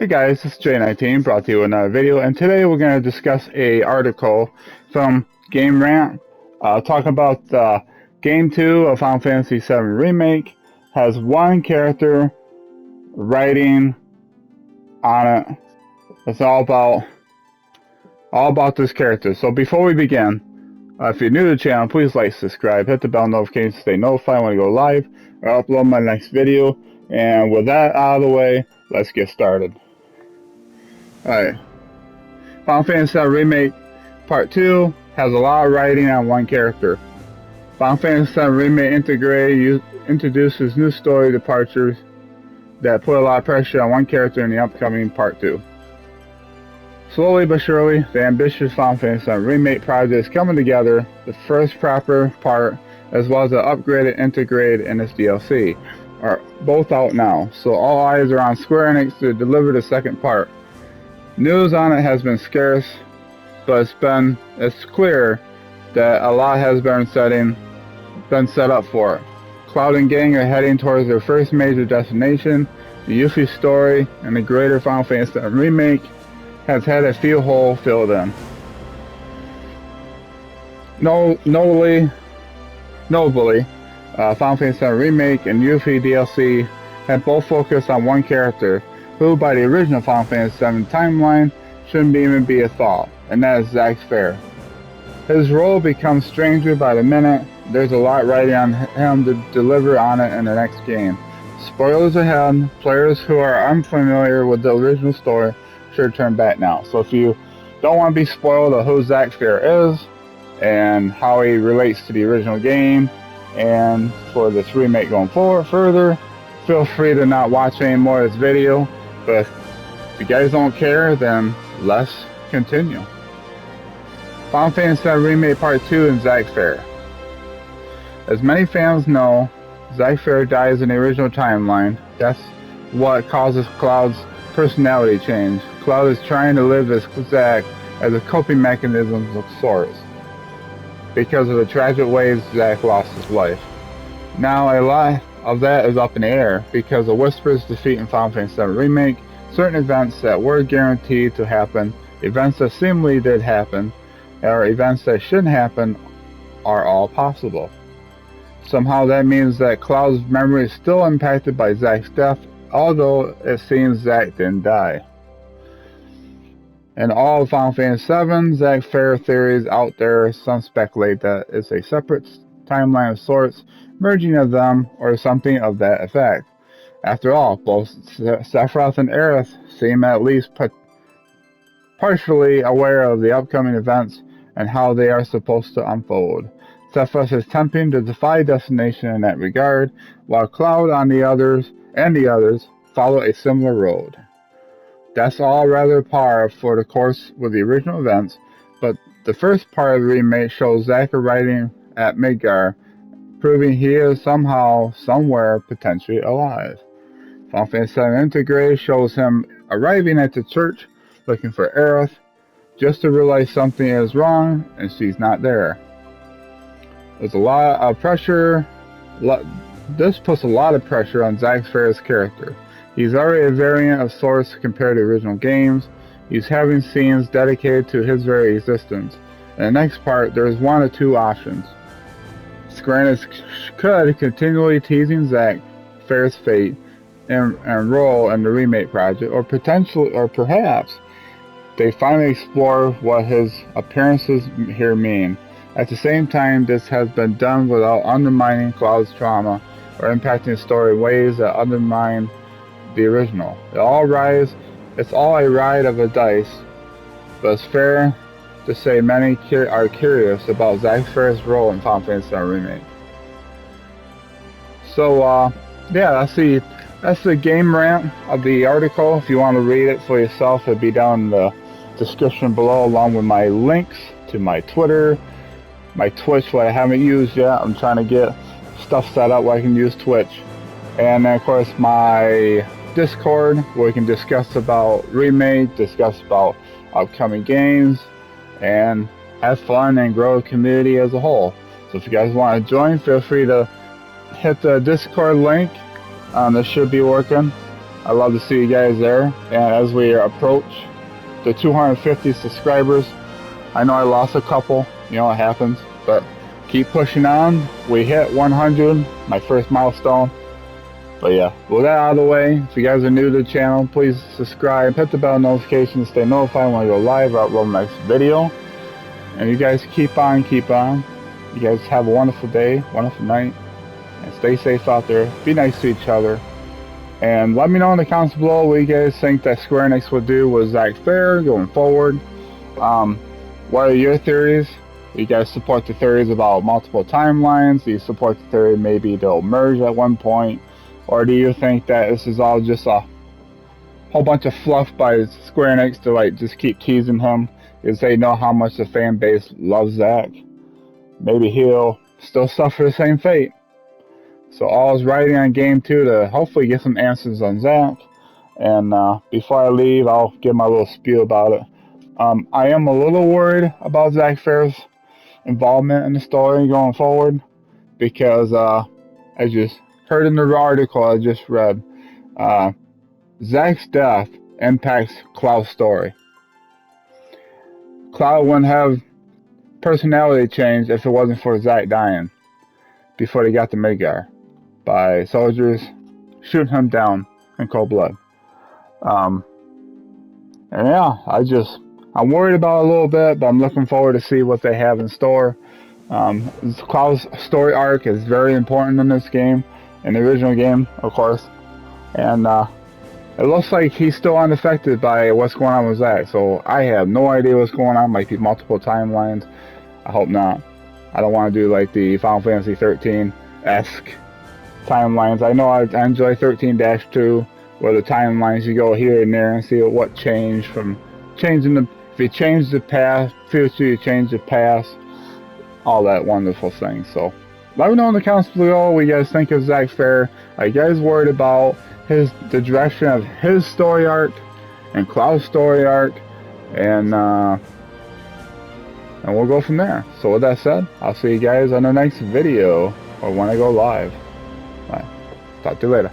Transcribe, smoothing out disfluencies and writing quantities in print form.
Hey guys, this is J19 brought to you with another video, and today we're going to discuss a article from Game Rant talking about Game 2 of Final Fantasy VII Remake. Has one character writing on it. It's all about this character. So before we begin, if you're new to the channel, please like, subscribe, hit the bell notification to stay notified when I go live or upload my next video. And with that out of the way, let's get started. Alright, Final Fantasy VII Remake Part 2 has a lot of writing on one character. Final Fantasy VII Remake introduces new story departures that put a lot of pressure on one character in the upcoming Part 2. Slowly but surely, the ambitious Final Fantasy VII Remake project is coming together. The first proper part, as well as the upgraded integrated in its DLC, are both out now, so all eyes are on Square Enix to deliver the second part. News on it has been scarce, but it's clear that a lot has been set up for it. Cloud and gang are heading towards their first major destination. The Yuffie story and the greater Final Fantasy VII Remake has had a few holes filled in. Notably, Final Fantasy VII Remake and Yuffie DLC have both focused on one character, who by the original Final Fantasy VII timeline shouldn't even be a thought, and that is Zack. His role becomes stranger by the minute. There's a lot riding on him to deliver on it in the next game. Spoilers ahead, players who are unfamiliar with the original story should turn back now. So if you don't want to be spoiled of who Zack is and how he relates to the original game, and for this remake going forward further, feel free to not watch any more of this video. But if you guys don't care, then let's continue. Final Fantasy VII Remake Part 2 and Zack. As many fans know, Zack dies in the original timeline. That's what causes Cloud's personality change. Cloud is trying to live as Zack as a coping mechanism of sorts, because of the tragic ways Zack lost his life. Now a lot of that is up in the air because of Whisper's defeat in Final Fantasy VII Remake. Certain events that were guaranteed to happen, events that seemingly did happen, or events that shouldn't happen, are all possible. Somehow that means that Cloud's memory is still impacted by Zack's death, although it seems Zack didn't die. In all of Final Fantasy VII, Zack theories out there, some speculate that it's a separate timeline of sorts, merging of them, or something of that effect. After all, both Sephiroth and Aerith seem at least partially aware of the upcoming events and how they are supposed to unfold. Sephiroth is attempting to defy destination in that regard, while Cloud and the others follow a similar road. That's all rather par for the course with the original events, but the first part of the remake shows Zack arriving at Midgar, proving he is somehow, somewhere, potentially alive. Final Fantasy VII Integrated shows him arriving at the church looking for Aerith, just to realize something is wrong and she's not there. There's a lot of pressure. This puts a lot of pressure on Zack's character. He's already a variant of sorts compared to original games. He's having scenes dedicated to his very existence. In the next part, there is one of two options. Square Enix could continually teasing Zack's fate and role in the remake project, or perhaps they finally explore what his appearances here mean. At the same time, this has been done without undermining Cloud's trauma or impacting the story in ways that undermine the original. It's all a ride of a dice, but it's fair to say many are curious about Zack's role in Final Fantasy VII Remake. So, yeah, that's the game rant of the article. If you want to read it for yourself, it'll be down in the description below, along with my links to my Twitter, my Twitch, what I haven't used yet. I'm trying to get stuff set up where I can use Twitch. And then, of course, my Discord, where we can discuss about Remake, discuss about upcoming games, and have fun and grow a community as a whole. So if you guys want to join, feel free to hit the Discord link. This should be working. I'd love to see you guys there. And as we approach the 250 subscribers, I know I lost a couple, you know, it happens, but keep pushing on. We hit 100, my first milestone. But yeah, with that out of the way, if you guys are new to the channel, please subscribe, hit the bell notification to stay notified when I go live or upload my next video. And you guys keep on. You guys have a wonderful day, wonderful night, and stay safe out there. Be nice to each other. And let me know in the comments below what you guys think that Square Enix would do with Zack Fair going forward. What are your theories? Do you guys support the theories about multiple timelines? Do you support the theory maybe they'll merge at one point? Or do you think that this is all just a whole bunch of fluff by Square Enix to like just keep teasing him because they know how much the fan base loves Zack? Maybe he'll still suffer the same fate. So all is riding on game 2 to hopefully get some answers on Zack. And before I leave, I'll give my little spiel about it. I am a little worried about Zack Fair's involvement in the story going forward because I just heard in the article I just read, Zack's death impacts Cloud's story. Cloud wouldn't have personality change if it wasn't for Zack dying before they got to Midgar by soldiers shooting him down in cold blood. And yeah, I'm worried about it a little bit, but I'm looking forward to see what they have in store. Cloud's story arc is very important in this game, in the original game, of course. And it looks like he's still unaffected by what's going on with Zack, so I have no idea what's going on. Might be multiple timelines. I hope not. I don't want to do like the Final Fantasy 13-esque timelines. I know I enjoy 13-2, where the timelines you go here and there and see what changed from changing the. If you change the past, future, you change the past, all that wonderful thing. So let me know in the comments below what you guys think of Zack Fair. Are you guys worried about the direction of his story arc and Cloud's story arc? And we'll go from there. So with that said, I'll see you guys on the next video or when I go live. Bye. Talk to you later.